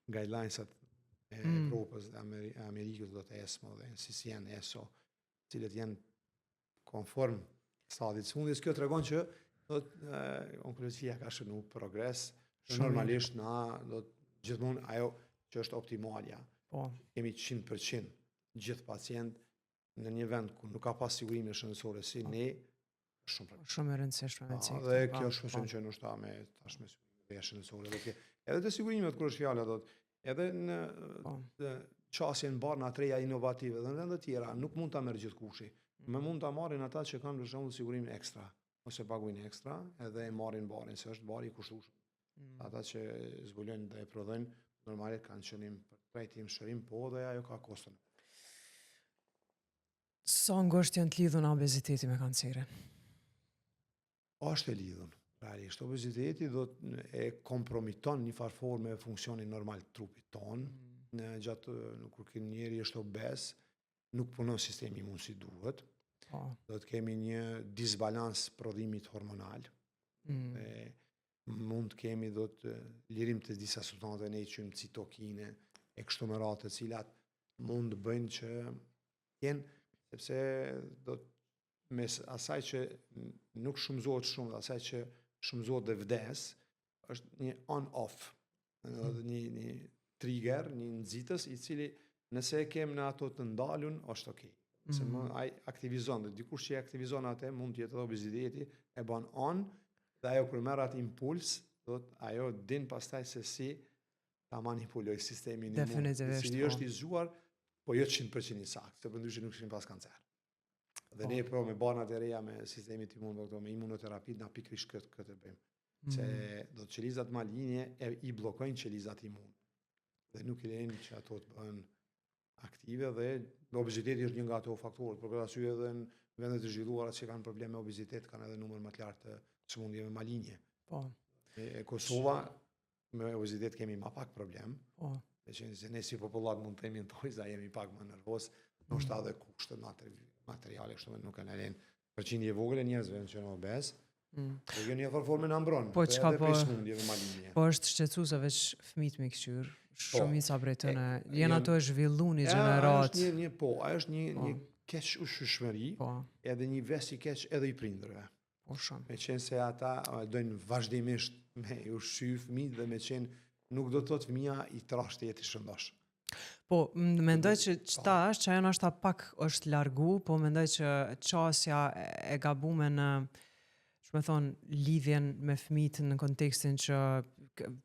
guidelinesat e Evropës dhe Amerikës do të ESMO dhe NCCN, ESO, cilët janë konform stadit smundjes. Kjo tregon që onkologjia ka shënuar progres. Normalisht na do të gjithmonë ajo që është optimalja. Kemi 100% gjithë pacient në një vend ku nuk ka pas sigurime shëndetësore si ne, është shumë problem. Shumë e rëndësishme me cikë. Dhe kjo është shpresoj që ndoshta me tashmë sigurime shëndetësore edhe të sigurimet kur është fjala edhe në qasjen barna të reja inovative dhe në vende të tjera nuk mund ta merr gjithkushi. Më mund ta marrin ata që kanë për shembull sigurimin ekstra ose paguajnë ekstra edhe e marrin barin, se është bari i kushtueshëm. Ata që zbulojnë dhe e prodhojnë normalisht kanë qenim për trajtim shërim, po dhe ajo ka kostën. Sa ngushtë janë të lidhur në obeziteti me kancerin? Është e lidhur. Realisht, obeziteti e kompromiton një farë forme funksionin normal të trupit tonë. Në gjatë kur ky njeri është obez, nuk punon sistemi imun si duhet. Do të kemi një disbalans prodhimit hormonal. Mund të kemi lirim të disa substantive ne i quajmë citokine e kështu me radhë, të cilat mund të bëjnë që jenë, sepse mes asaj që nuk shumëzohet shumë dhe asaj që shumëzohet dhe vdes, është një on-off, një trigger, një nxitës i cili nëse e kem në ato të ndalun, është okej. Se ai aktivizon dhe dikush që e aktivizon atë mund të jetë edhe obeziteti, e bën on dhe ajo kur merr atë impuls, ajo din pastaj se si ta manipuloj sistemin imun. Si është i zgjuar, po jo 100% i saktë, se përndryshe nuk kishin pas kancer. Dhe ne me banat e reja me sistemin imun, me imunoterapi, na pikërisht këtë bëjmë. Se qelizat malinje i bllokojnë qelizat imun. Dhe nuk i lejnë që ato të bëhen aktive dhe obeziteti është një nga ato faktorët, por për arsye edhe në vendet e zhvilluara që kanë probleme me obezitet kanë edhe numër më të lartë të sëmundjeve malinje. E Kosova me obezitet kemi më pak problem. Se ne si popullat mund të themi ntojza jemi pak më nervoz, ndoshta edhe kushtet materiale kështu nuk kanë lënë. Përqindje e vogël e njerëzve që janë obez. Po jo një formë na mbron. Po çka po sëmundjeve malinje. Po është shqetësuese veç fëmijët me këshyr. Shumica prej tyre janë ato e zhvilluar një gjenerat. Ajo është një keq ushqyeshmëri, edhe një ves i keq edhe i prindërve. Po shumë. Me qenë se ata dojnë vazhdimisht me ushqy fëmijët dhe me qenë nuk do të thotë fëmia i trashë të jetë i shëndosh. Po, mendoj që qëta është, që ajo nështë pak është largu, po mendoj që qasja e gabume në, që me thonë, lidhjen me fëmijët në kontekstin që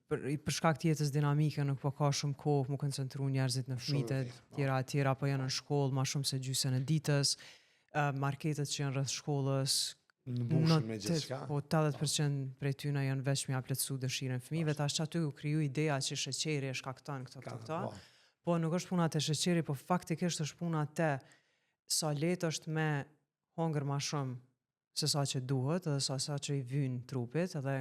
për shkak të jetës dinamike nuk po ka shumë kohë mu koncentru njerëzit në fëmijët tjera po janë në shkollë ma shumë se gjysën e ditës, marketet që janë rreth shkollës, mbushën me gjithçka. Po 80% prej tyre janë veç me apletsu dëshirën fëmijëve, tash aty u kriju ideja që sheqeri e shkakton këto. Po nuk është puna të sheqeri, po faktikisht është puna të sa lehtë është me hongër ma shumë se sa që duhet, edhe sa që i vyn trupit, edhe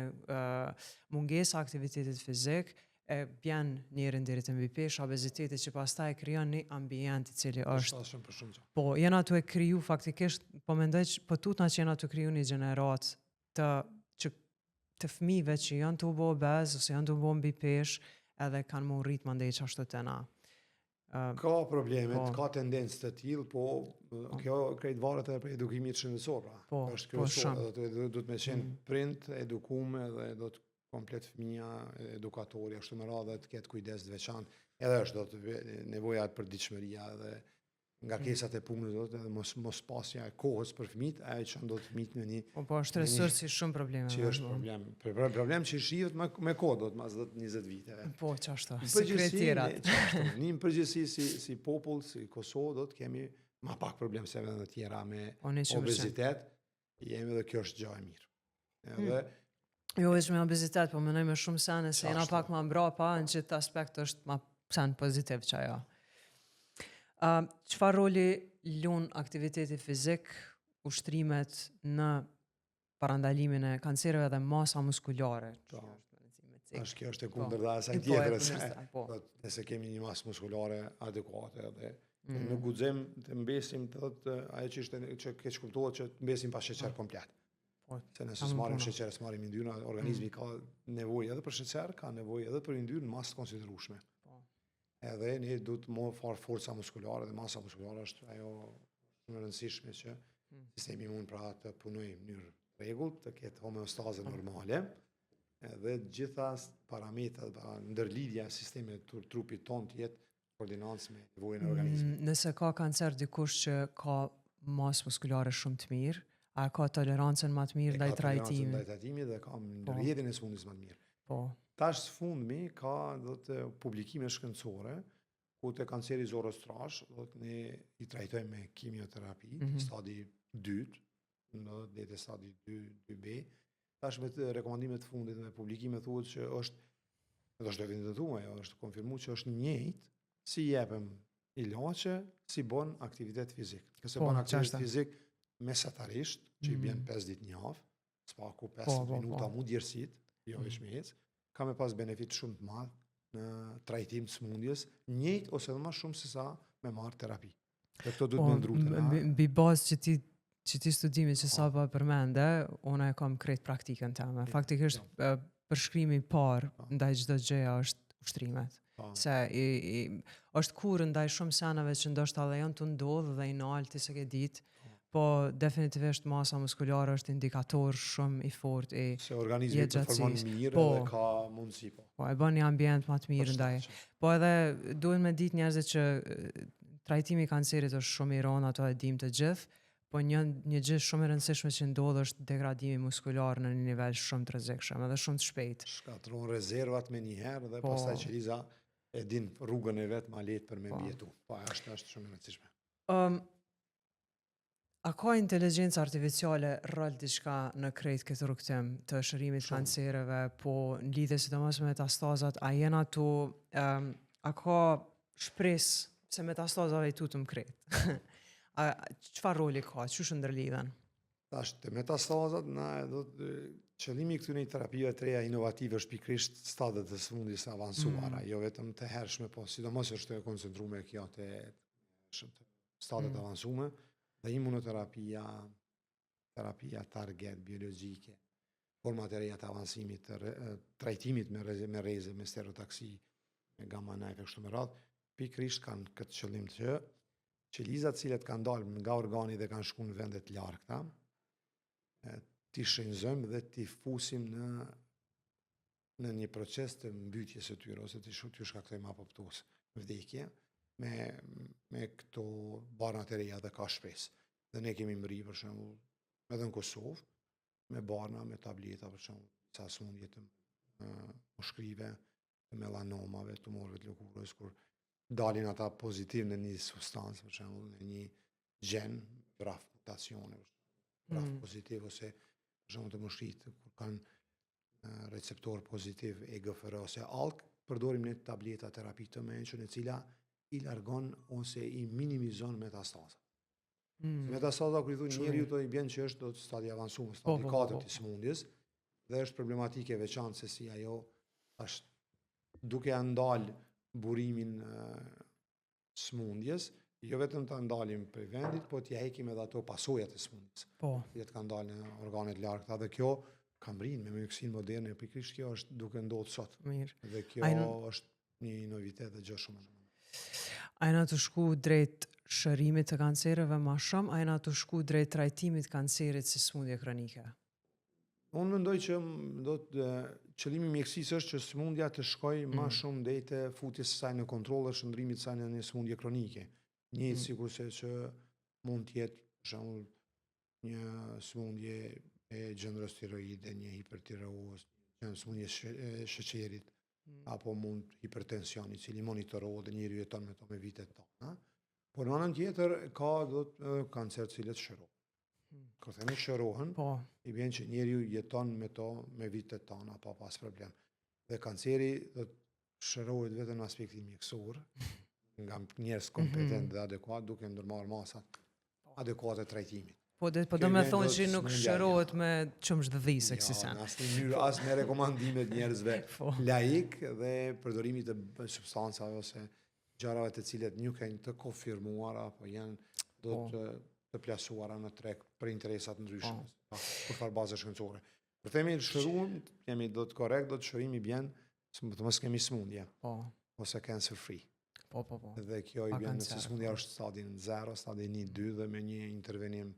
mungesa aktivitetit fizik, e bjen njerin deri te mbi peshë, obeziteti që pastaj krijon një ambient i cili është. Po, janë ato e kriju faktikisht, po mendoj që po tutna që janë ato kriju një gjenerat të fëmijëve që janë të u bë obez ose janë të u bë mbi peshë, edhe kanë më rrit mandej qashtu të na. Ka problemet, ka tendencë të tillë, po kjo krejt varet edhe për edukimit shëndetësor. Është kryesor, do të më qenë prind, edukuar dhe do të komplet fëmia, edukatori, ashtu me radhë të ketë kujdes të veçantë. Edhe është do të nevoja për ditëshmëria dhe ngarkesat e punës edhe mos pasja e kohës për fëmijët, ajo që ndodh fëmijët në një. Po është stresor si shumë probleme. Që është problem. Problem që shihet me kohë do të mas 10-20 vite. Po çashtu. Sekreterat. Në përgjithësi si popull, si Kosovë do të kemi më pak problem se vendet e tjera me obezitet. Jemi dhe kjo është gjë e mirë. Edhe jo vetëm me obezitet, po mendoj me shumë sene se jena pak më mbrapa në çdo aspekt është më sen pozitiv që ajo. Çfarë roli lun aktiviteti fizik, ushtrimet në parandalimin e kancereve dhe masa muskulare? Kjo është e kundërta asaj tjetrës. Nëse kemi një masë muskulare adekuate dhe nuk guxojmë të mbesim ajo që keq kuptohet që të mbesim pa sheqer komplet. Se nëse s'marrim sheqer, s'marrim yndyrë, organizmi ka nevojë edhe për sheqer, ka nevojë edhe për yndyrë në masë të konsiderueshme. Edhe ne duhet të marr forca muskulare dhe masa muskulare është ajo shumë e rëndësishme që sistemi imun pra të punojë në mënyrë rregullt, të ketë homeostazë normale, edhe gjitha parametrat, ndërlidhja e sistemit të trupit ton të jetë koordinancë me nevojën e organizmit. Nëse ka kancer dikush që ka masë muskulare shumë të mirë, a ka tolerancën më të mirë ndaj trajtimit? Ndaj trajtimit dhe ka ndërhjedhjen e sëmundjes më të mirë. Po. Tash së fundmi ka do të publikime shkencore ku të kanceri zorës trash, do të ne i trajtojmë me kimioterapi, stadi 2, në dhe të stadi 2B. Tash me të rekomandimet fundit me publikime thuhet që është evidentuar, është konfirmuar që është njëjtë si jepëm ilaçe, si bën aktivitet fizik. Nëse bën aktivitet fizik mesatarisht, që i bjen 5 ditë në javë, spaku 5 minuta mu djersit, jo veç me ecë, ka me pas benefit shumë të madh në trajtim të sëmundjes, njëjtë ose më shumë se sa me marrë terapi. Dhe këto duhet me ndrutën. Mbi bazë që ti studimit që sa pa përmende, unë e kam krejt praktikën teme. Faktikisht përshkrimi parë ndaj çdo gjëja është ushtrimet. Se është kur ndaj shumë senave që ndoshta edhe janë të ndodhë dhe i nalti se ke ditë, po definitivisht masa muskulare është indikator shumë i fortë i se organizmi performon mirë dhe ka mundësi po. Po e bën një ambient më të mirë ndaj. Po edhe duhet me ditë njerëzit që trajtimi i kancerit është shumë i rëndë, ato e dim të gjithë, po një gjë shumë e rëndësishme që ndodh është degradimi muskular në një nivel shumë të rrezikshëm edhe shumë të shpejtë. Shkatron rezervat me njëherë dhe pastaj qeliza e din rrugën e vet më lehtë për me mbijetu. Po është shumë e rëndësishme. A ka inteligjencë artificiale rol diçka në krejt këtë rrugtim të shërimit kancereve, po në lidhje sidomos me metastazat, a jena tu, a ka shpresë se metastazave i tutëm krejt? Çfarë roli ka? Çu ndërlidhen? Tash te metastazat qëllimi këtyre terapive të reja inovative është pikërisht stadiet e sëmundjes së avancuara, jo vetëm të hershme, po sidomos është e koncentruar kjo te stadiet avancume. Dhe imunoterapia, terapia target biologjike, format e reja të avancimit të trajtimit me reze, me stereotaksi, me gamma knife e kështu me radhë, pikërisht kanë këtë qëllim që qelizat cilet kanë dalë nga organi dhe kanë shku në vendet largëta, t'i shënjëzojmë dhe t'i fusim në një proces të mbytjes së tyre, ose t'i shkaktojmë apoptosë, vdekje, me këto barnat e reja dhe ka shpresë. Dhe ne kemi mri, për shembull, edhe në Kosovë, me barna, me tableta, për shembull, sa sëmundje të mushkrive, të melanomave, tumorëve të lëkurës, kur dalin ata pozitiv në një substancë, për shembull, në një gjen, vraf mutacione, vraf pozitiv, ose për shembull të mushkrit, kur kanë receptor pozitiv EGFR ose ALK, përdorim ne tableta terapi të mençur, e cila i largon ose i minimizon metastazat. Metastaza, kur i thonë njeriu, i bjen që është do të stadi avancuar, stadi 4 të sëmundjes, dhe është problematike veçantë se si ajo është duke ndalë burimin sëmundjes, jo vetëm ta ndalim prej vendit, po t'ja hekim edhe ato pasojat e sëmundjes. Jetë ka ndalë në organet largëta, dhe kjo ka mrinë me mjekësinë moderne, pikërisht kjo është duke ndodhur sot. Dhe kjo është një novitet dhe gjë shumë. A jena të shku drejt shërimit të kancereve ma shumë, a jena të shku drejt trajtimit kancerit si sëmundje kronike? Unë mendoj që qëllimi i mjekësisë është që sëmundja të shkojë më shumë deri te futjes së saj në kontroll dhe shndrimit të saj në një sëmundje kronike. Një sikurse që mund të jetë për shembull një sëmundje e gjendrës tiroide, një hipertireoz, një sëmundje e sheqerit, apo mund hipertension, i cili monitorohet dhe njeriu jeton me to me vitet tona. Por në anën tjetër ka kancer të cilët shërohen. Kur themi shërohen, i bjen që njeriu jeton me to me vitet tona pa pas problem. Dhe kanceri do të shërohet vetëm në aspektin mjekësor, nga njerëz kompetent dhe adekuat, duke ndërmarrë masat adekuate trajtimit. Po do me thonë që nuk shërohet me qëmshdhëdhisë kësi sen. Në asnjë mënyrë, as me rekomandimet njerëzve laik dhe përdorimit të substancave ose gjërave të cilet nuk janë të konfirmuara apo janë do të plasuara në treg për interesat ndryshme, për far baze shkencore. Kur themi shëruam, jemi do të korrekt, do të shërimi bjen, të mos kemi sëmundje, ose cancer free. Dhe kjo i bjen nëse sëmundja është stadi 0, stadi 1, 2 dhe me një intervenim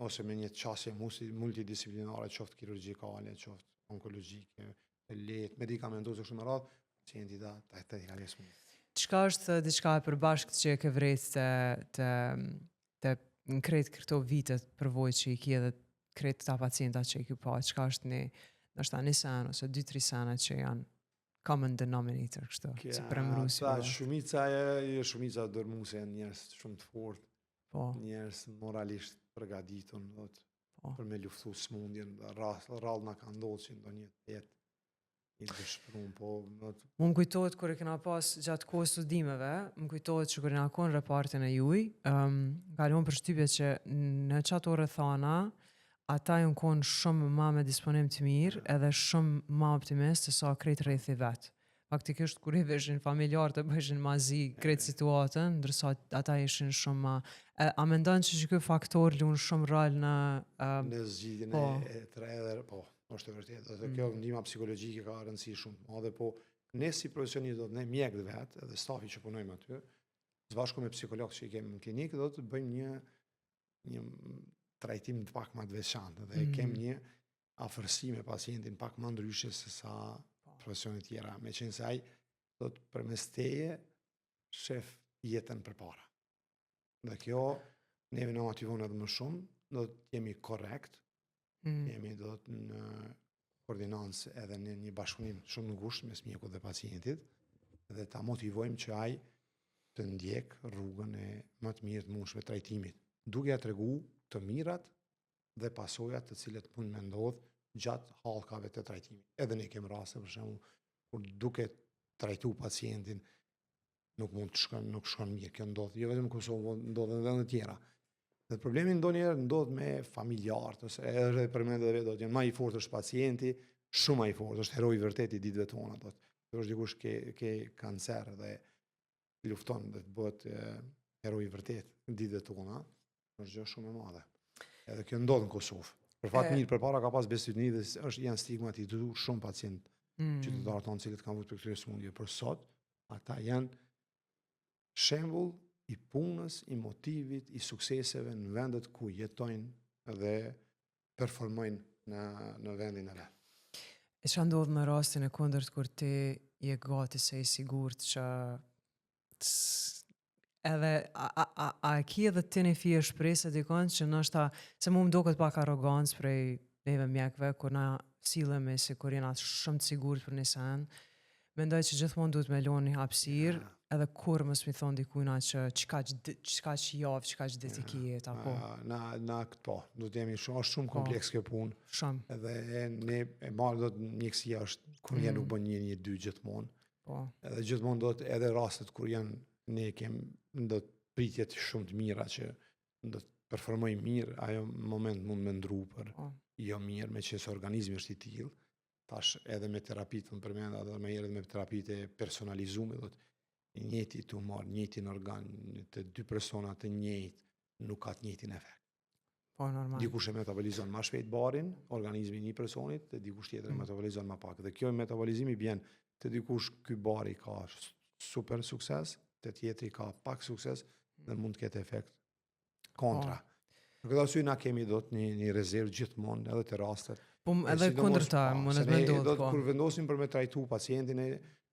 ose me një qasje multidisciplinare, qoftë kirurgjikale, qoftë onkologjike, lehtë, medikamentose kështu me radhë, pacienti ta kaloj sëmundjen. çka është diçka e përbashkët që e ke vrejtë të në krejt këto vitet përvojë që i ki edhe krejt ta pacienta që i ki pa, çka është ndoshta një sen ose 2-3 sene që janë common denominator kështu, si premruesi. Shumica shumica dërmuese janë njerëz shumë të fortë, Po, njerëz moralisht përgatitur, po. për me luftu smundjen, rrallë na ka ndodhur që ndonjë jetë i dëshpëruar, po Më kujtohet kur e kena pas gjatë kohës studimeve, më kujtohet që kur na kon repartin e juj, kalon përshtypje që në çato rrethana ata janë kon shumë më me disponim të mirë edhe shumë më optimist se sa krejt rrethi vet. Faktikisht kur i veshin familjar të bëheshin mazi krejt situatën, ndërsa ata ishin shumë më a mendon që ky faktor lun shumë rol në në zgjidhjen po. e tre edhe po, është e vërtetë. Dhe kjo ndihma psikologjike ka rëndësi shumë të madhe, po ne si profesionist do të ne mjekët vet, edhe stafi që punojmë aty, së bashku me psikologë që i kemi në klinikë, do të bëjmë një trajtim të pak më të veçantë dhe kemi një afërsi me pacientin pak më ndryshe se sa profesionet tjera, me qenë se ai do të përmes teje shef jetën përpara. Dhe kjo neve na motivon edhe më shumë, do të jemi korrekt, jemi do të në koordinancë edhe në një bashkëpunim shumë ngushtë mes mjekut dhe pacientit, dhe ta motivojmë që ai të ndjek rrugën e më të mirë të mundshme trajtimit, duke ja tregu të mirat dhe pasojat të cilat mund me ndodh gjatë hallkave të trajtimit. Edhe ne kemi raste për shembull kur duke trajtu pacientin nuk shkon mirë, kjo ndodh jo vetëm në Kosovë, ndodh edhe në tjera. Dhe problemi ndonjëherë ndodh me familjarët ose edhe përmendë edhe do të jenë më i fortë është pacienti, shumë më i fortë, është heroi vërtet i ditëve tona, do të është dikush ke kancer dhe lufton dhe të bëhet heroi vërtet në ditëve tona, është gjë shumë e madhe. Edhe kjo ndodh në Kosovë. Për fat mirë, përpara ka pas besytni dhe janë stigmatizuar shumë pacient qytetarë tonë cilët kanë vuajtur për këtyre smundjeve, por sot ata janë shembull i punës, i motivit, i sukseseve në vendet ku jetojnë dhe performojnë në vendin e vet. E ç'a ndodh në rastin e kundërt kur ti je gati se i sigurt që edhe a ki edhe ti një fije shpresë dikon që ndoshta se mu më duket pak arrogancë prej neve mjekëve kur na sillemi si kur jena shumë të sigurt për një sen. Mendoj që gjithmonë duhet me loni hapësirë, edhe kur mos mi thon dikujna që çka javë, çka ditë i ki jeta, po. Na këto, do të jemi shumë kompleks kjo punë. Shumë. Edhe ne e marrë do të mjekësia është kur një nuk bën një dy gjithmonë. Po. Edhe gjithmonë do të edhe rastet kur janë ne kemi do të pritjet shumë të mira që do të performoj mirë, ajo moment mund me ndru për jo mirë, me që se organizmi është i tillë. Tash edhe me terapitë më përmend edhe më herët me terapitë personalizume, do të njëjti tumor, njëjtin organ të dy persona të njëjtë nuk ka të njëjtin efekt. Po normal. Dikush e metabolizon më shpejt barin, organizmi i një personit, dhe dikush tjetër e metabolizon më pak. Dhe kjo metabolizimi bjen te dikush ky bari ka super sukses, te tjetri ka pak sukses dhe mund të ketë efekt kontra. Në këtë arsye na kemi do të një rezervë gjithmonë edhe të rastet. Po edhe kundërta, mund të ndodhë, po. Kur vendosim për me trajtu pacientin,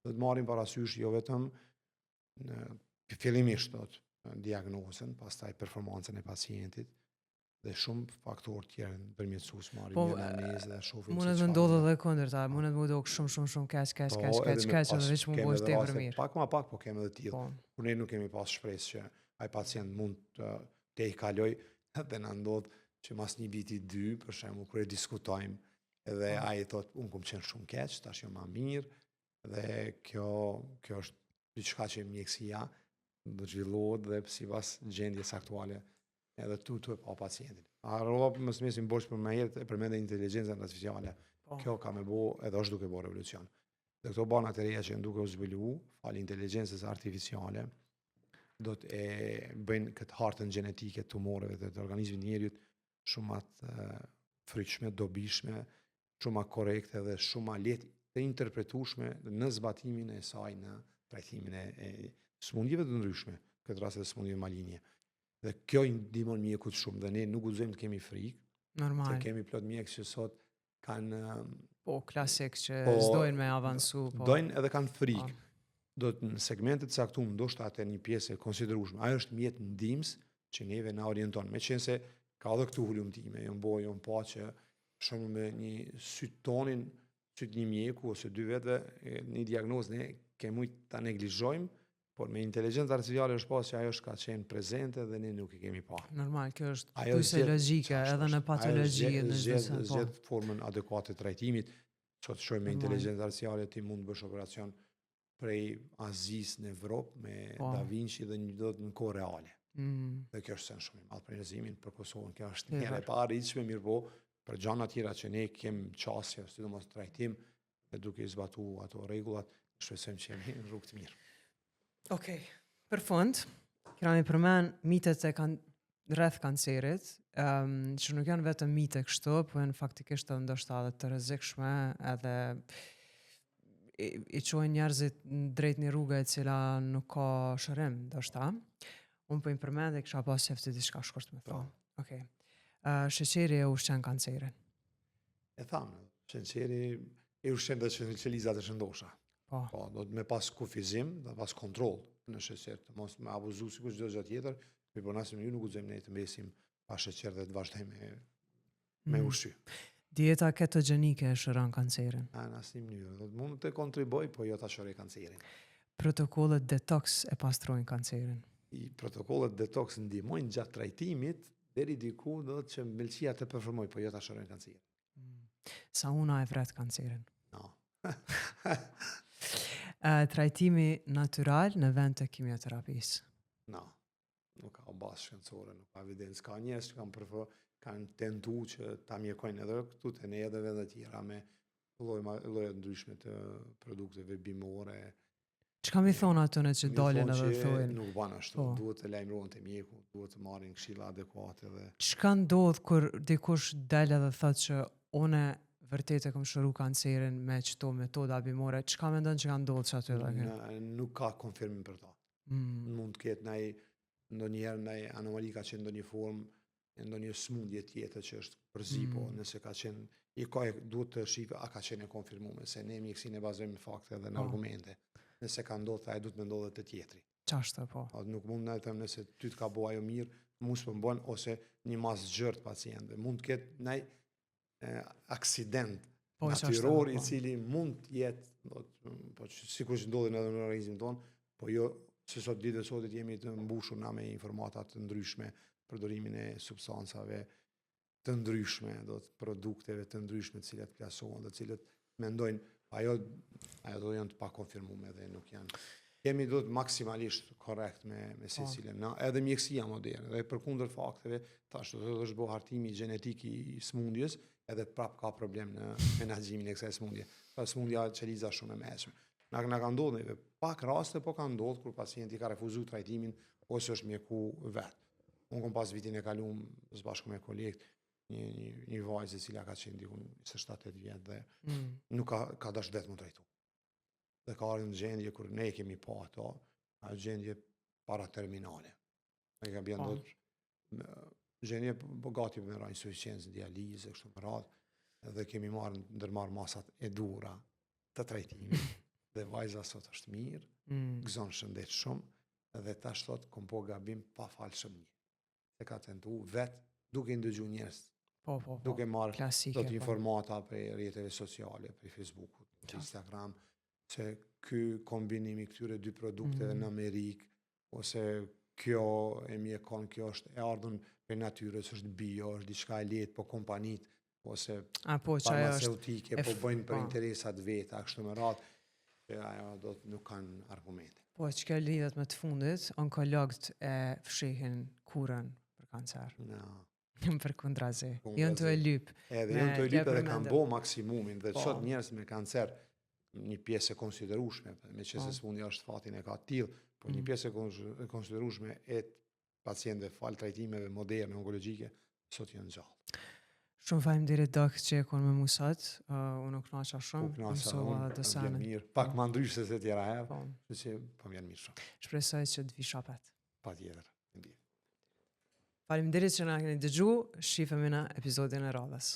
do të marrim parasysh jo vetëm fillimisht do të diagnozën, pastaj performancën e pacientit dhe shumë faktorë tjerë përmjetësues marrim një analizë dhe shohim. Mund të ndodhë edhe kundërta, mund të ndodhë shumë keq edhe veç mund bëhet tepër mirë. Pak më pak, po kemi edhe tillë. Kur ne nuk kemi pas shpresë që ai pacient mund të i kaloj dhe na ndodh që mas një viti 2, për shembull, kur e diskutojmë, edhe ai thotë, unë kom qenë shumë keq, tash jam më mirë, dhe kjo është diçka që mjekësia do të zhvillohet dhe sipas gjendjes aktuale edhe tu e pa pacientin. Harrova më së mesin bosh për më herët e përmendë inteligjencën artificiale. Kjo ka me bo edhe është duke bo revolucion. Dhe këto bana të reja që duke u zhvillu, fal inteligjencës artificiale, do të bëjnë këtë hartën gjenetike të tumoreve dhe të organizmit njerit shumë atë fryqshme, dobishme, shumë a korekte dhe shumë a lehtë të interpretueshme në zbatimin e saj në trajtimin e smundjeve të ndryshme, këtë rast edhe smundjeve maligne. Dhe kjo i ndihmon mjekut shumë dhe ne nuk guxojmë të kemi frikë. Normal. Se kemi plot mjekë që sot kanë klasik që s'dojnë me avancu, po. Dojnë edhe kanë frikë. do të në segmentet caktuar ndoshta atë një pjesë e konsiderueshme. Ajo është mjet ndihmës që neve na orienton. Meqense ka edhe këtu hulumtime, jon pa që shumë me një sytonin, syt një mjeku ose dy vetëve një diagnozë ne kemi ta neglizhojmë, por me inteligjencë artificiale është pas që ajo është ka qenë prezente dhe ne nuk i kemi pa. Normal, kjo është pyetje logjike edhe në patologji e zgjedh formën adekuate të trajtimit. Sot shohim me inteligjencë artificiale ti mund të bësh operacion prej Azis në Evropë me Da Vinci dhe do të në kohë reale. Dhe kjo është sen shumë i madh për njerëzimin, për Kosovën, kjo është një e paarritshme, mirë po, për gjëra tjera që ne kemi çësje, sidomos trajtim, dhe duke i zbatuar ato rregullat, shpresojmë që jemi në rrugë të mirë. Okej. Për fund, kemi përmend mitet e rreth kancerit, që nuk janë vetëm mite kështu, po janë faktikisht ndoshta edhe të rrezikshme, edhe i çojnë njerëzit drejt një rrugë e cila nuk ka shërim, ndoshta. Unë po im përmend dhe kisha pas qefti diçka shkurt me thonë. Okej. Sheqeri e ushqen kancerin. E thamë, sheqeri e ushqen dhe qelizat e shëndosha. Po, do të me pas kufizim dhe pas kontroll në sheqer, të mos me abuzu sikur çdo gjë tjetër, por nasim ju nuk guxojmë ne të mbesim pa sheqer dhe të vazhdojmë me ushqy. Dieta ketogjenike e shëron kancerin. Në asnjë mënyrë, do të mund të kontriboj, po jo ta shëroj kancerin. Protokollet detox e pastrojnë kancerin. I protokollet detox ndihmojnë gjatë trajtimit deri diku do të që mbëlqia të performoj, po jo ta shërojnë kancerin. Sauna e vret kancerin. No. Trajtimi natyral në vend të kimioterapisë. No. Nuk ka bazë shkencore, nuk ka evidencë. Ka njerëz që kanë tentu që ta mjekojnë edhe këtu te ne edhe vende tjera me lloje ndryshme të produkteve bimore. Çka mi thonë ato në që dalin edhe thonë? Nuk ban ashtu, duhet të lajmërohen te mjeku, duhet të marrin këshilla adekuate dhe. Çka ndodh kur dikush del edhe thotë që unë vërtet e kam shëruar kancerin me çto metoda bimore? Çka mendon që ka ndodhur aty edhe? Nuk ka konfirmim për to. Mund të ketë ndonjëherë anomali ka qenë ndonjë formë, ndonjë smundje tjetër që është përzi, po nëse ka qenë duhet të shikojë a ka qenë e konfirmuar, se ne mjekësinë e bazojmë në fakte dhe në argumente. Nëse ka ndodhur, ai duhet të mendojë të tjetri. Çashtë po. Nuk mund na them nëse ty të ka bëu ajo mirë, mos po bën ose një mas gjërë të pacientëve. Mund të ketë ndaj aksident natyror i cili mund të jetë, po sikur që ndodhin edhe në organizmin tonë, po jo se sot ditë sotit jemi të mbushur na me informata të ndryshme, përdorimin e substancave të ndryshme, do të produkteve të ndryshme të cilat plasohen, të cilët mendojnë ajo do janë të pakonfirmuar dhe nuk janë. Kemi do të maksimalisht korrekt me secilin. Edhe mjekësia moderne, dhe përkundër fakteve, tash do të është bëu hartimi gjenetik i smundjes, edhe prap ka problem në menaxhimin e kësaj smundje. Ka smundja qeliza shumë e mëshme. Na ka ndodhur në pak raste, po ka ndodhur kur pacienti ka refuzuar trajtimin ose është mjeku vet. Unë kam pas vitin e kaluar së bashku me kolegë një vajzë e cila ka qenë diku 27-8 vjet dhe nuk ka dashur vetë më trajtu. Dhe ka ardhur në gjendje kur ne kemi pa ato, gjendje paraterminale. Ne ka bën dot gjendje gati me insuficiencë dializë kështu me radhë, dhe kemi ndërmarr masat e dhura të trajtimit. Dhe vajza sot është mirë, gëzon shëndet shumë dhe tash thot kom po gabim pa falshëm një. Se ka tentu vetë duke ndëgju njerëz. Duke marrë dot informata prej rrjeteve sociale, prej Facebookut, Instagram, se ky kombinimi këtyre dy produkteve në Amerikë, ose kjo e mjekon, kjo është e ardhur prej natyrës, është bio, është diçka e lehtë, po kompanit ose farmaceutike po bëjnë për interesat veta, kështu me radhë, që ajo do të nuk kanë argumente. Po që kjo lidhet me të fundit, onkologët e fshihin kurën për kancer. Përkundrazi. Janë të e lyp. Edhe janë të e lyp edhe kanë bo maksimumin, dhe sot njerëz me kancer, një pjesë e konsiderueshme, me që se smundja është fatin e ka tillë, por një pjesë e konsiderueshme e pacientëve fal trajtimeve moderne onkologjike sot janë gjallë. Shumë faleminderit dok që e kon me musat, unë kënaqa shumë, mësova të sanë. Pak më ndryshe se tjera herë, që po vjen mirë shumë. Shpresoj që të vi shapet. Patjetër. Faleminderit që na keni dëgjuar, shihemi në episodin e radhës.